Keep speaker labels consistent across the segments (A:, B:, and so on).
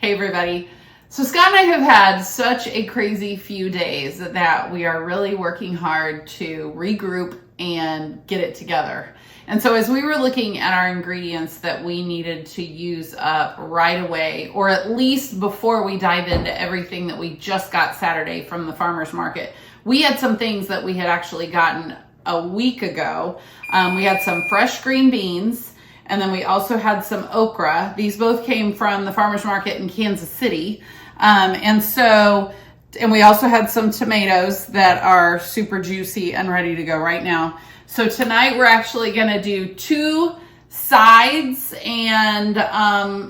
A: Hey everybody. So Scott and I have had such a crazy few days that we are really working hard to regroup and get it together. And so as we were looking at our ingredients that we needed to use up right away, or at least before we dive into everything that we just got Saturday from the farmer's market, we had some things that we had actually gotten a week ago. We had some fresh green beans, and then we also had some okra. These both came from the farmer's market in Kansas City. And we also had some tomatoes that are super juicy and ready to go right now. So tonight we're actually gonna do two sides and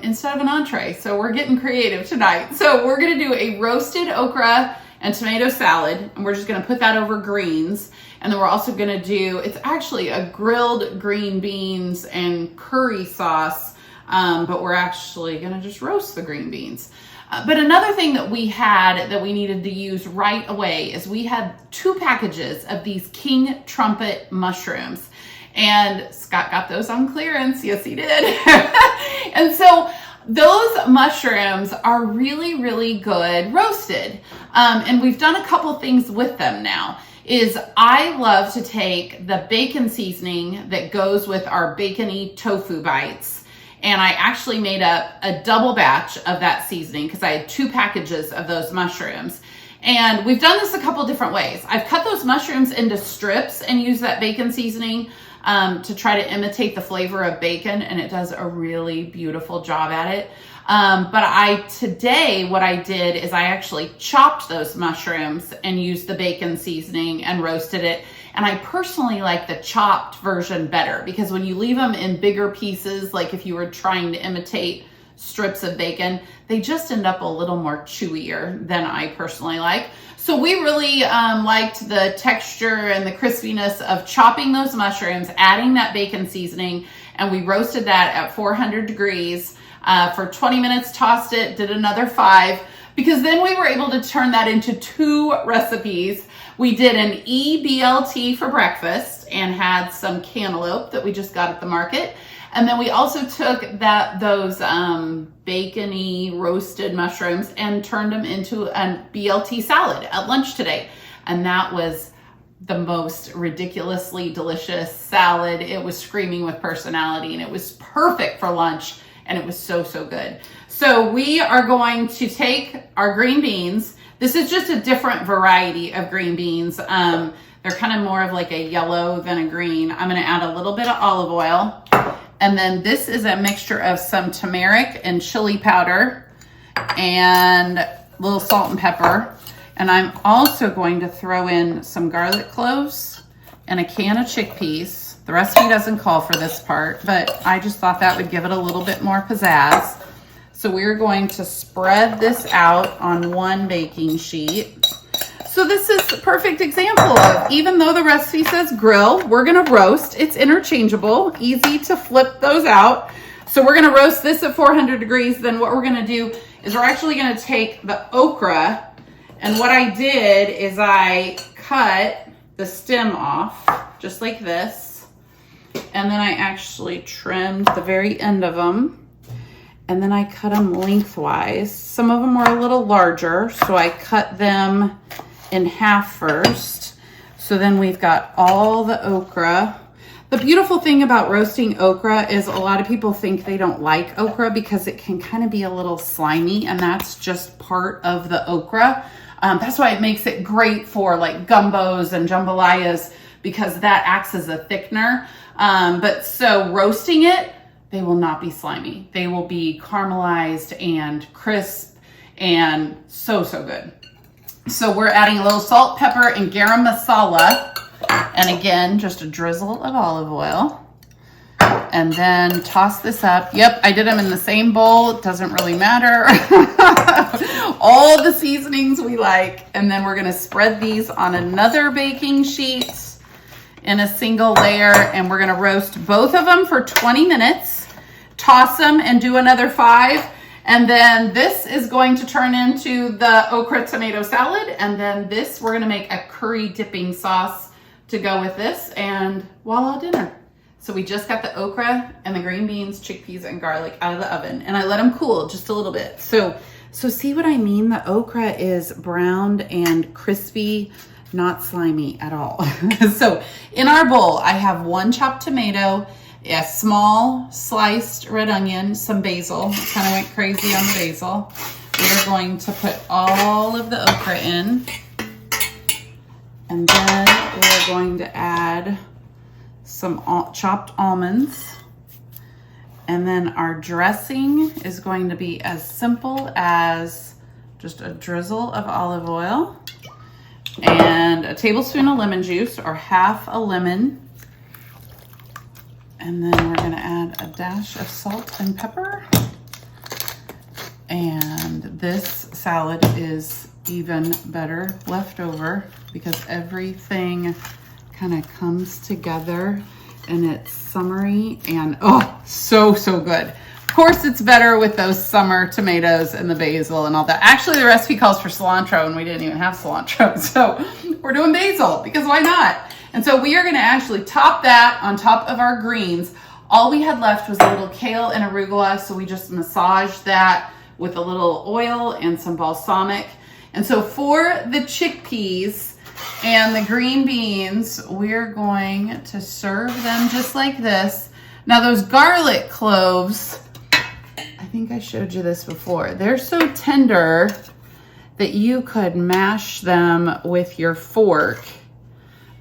A: instead of an entree. So we're getting creative tonight. So we're gonna do a roasted okra and tomato salad, and we're just gonna put that over greens. And then we're also gonna do, it's actually a grilled green beans and curry sauce, but we're actually gonna just roast the green beans. But another thing that we had that we needed to use right away is we had 2 packages of these king trumpet mushrooms. And Scott got those on clearance. Yes, he did. And so those mushrooms are really, really good roasted. And we've done a couple things with them now. I love to take the bacon seasoning that goes with our bacony tofu bites. And I actually made up a double batch of that seasoning because I had 2 packages of those mushrooms. And we've done this a couple different ways. I've cut those mushrooms into strips and used that bacon seasoning to try to imitate the flavor of bacon, and it does a really beautiful job at it. But today what I did is I actually chopped those mushrooms and used the bacon seasoning and roasted it. And I personally like the chopped version better because when you leave them in bigger pieces, like if you were trying to imitate strips of bacon, they just end up a little more chewier than I personally like. So we really liked the texture and the crispiness of chopping those mushrooms, adding that bacon seasoning, and we roasted that at 400 degrees for 20 minutes, tossed it, did another 5, because then we were able to turn that into 2 recipes. We did an EBLT for breakfast and had some cantaloupe that we just got at the market. And then we also took those bacony roasted mushrooms and turned them into a BLT salad at lunch today. And that was the most ridiculously delicious salad. It was screaming with personality, and it was perfect for lunch, and it was so, so good. So we are going to take our green beans. This is just a different variety of green beans. They're kind of more of like a yellow than a green. I'm gonna add a little bit of olive oil. And then this is a mixture of some turmeric and chili powder and a little salt and pepper. And I'm also going to throw in some garlic cloves and a can of chickpeas. The recipe doesn't call for this part, but I just thought that would give it a little bit more pizzazz. So we're going to spread this out on one baking sheet. So this is the perfect example of, even though the recipe says grill, we're gonna roast. It's interchangeable, easy to flip those out. So we're gonna roast this at 400 degrees. Then what we're gonna do is we're actually gonna take the okra, and what I did is I cut the stem off, just like this. And then I actually trimmed the very end of them. And then I cut them lengthwise. Some of them were a little larger, so I cut them in half first. So then we've got all the okra. The beautiful thing about roasting okra is a lot of people think they don't like okra because it can kind of be a little slimy, and that's just part of the okra. That's why it makes it great for like gumbos and jambalayas, because that acts as a thickener. But so roasting it, they will not be slimy. They will be caramelized and crisp and so, so good. So we're adding a little salt, pepper, and garam masala. And again, just a drizzle of olive oil. And then toss this up. Yep, I did them in the same bowl. It doesn't really matter. All the seasonings we like. And then we're gonna spread these on another baking sheet in a single layer. And we're gonna roast both of them for 20 minutes. Toss them and do another 5. And then this is going to turn into the okra tomato salad. And then this, we're gonna make a curry dipping sauce to go with this, and voila, dinner. So we just got the okra and the green beans, chickpeas, and garlic out of the oven, and I let them cool just a little bit. So see what I mean? The okra is browned and crispy, not slimy at all. So in our bowl, I have 1 chopped tomato, a small sliced red onion, some basil. Kind of went crazy on the basil. We're going to put all of the okra in, and then we're going to add some chopped almonds. And then our dressing is going to be as simple as just a drizzle of olive oil and a tablespoon of lemon juice, or half a lemon. And then we're gonna add a dash of salt and pepper. And this salad is even better left over because everything kind of comes together and it's summery and oh, so good. Of course, it's better with those summer tomatoes and the basil and all that. Actually, the recipe calls for cilantro and we didn't even have cilantro. So we're doing basil because why not? And so we are gonna actually top that on top of our greens. All we had left was a little kale and arugula, so we just massaged that with a little oil and some balsamic. And so for the chickpeas and the green beans, we're going to serve them just like this. Now those garlic cloves, I think I showed you this before. They're so tender that you could mash them with your fork,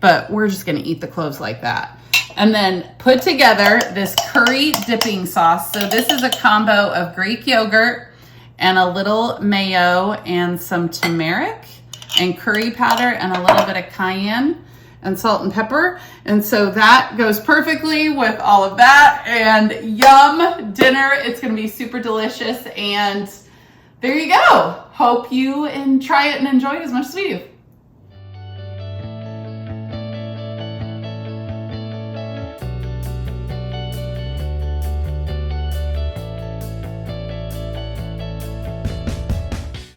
A: but we're just gonna eat the cloves like that. And then put together this curry dipping sauce. So this is a combo of Greek yogurt and a little mayo and some turmeric and curry powder and a little bit of cayenne and salt and pepper. And so that goes perfectly with all of that, and yum dinner. It's gonna be super delicious, and there you go. Hope you try it and enjoy it as much as we do.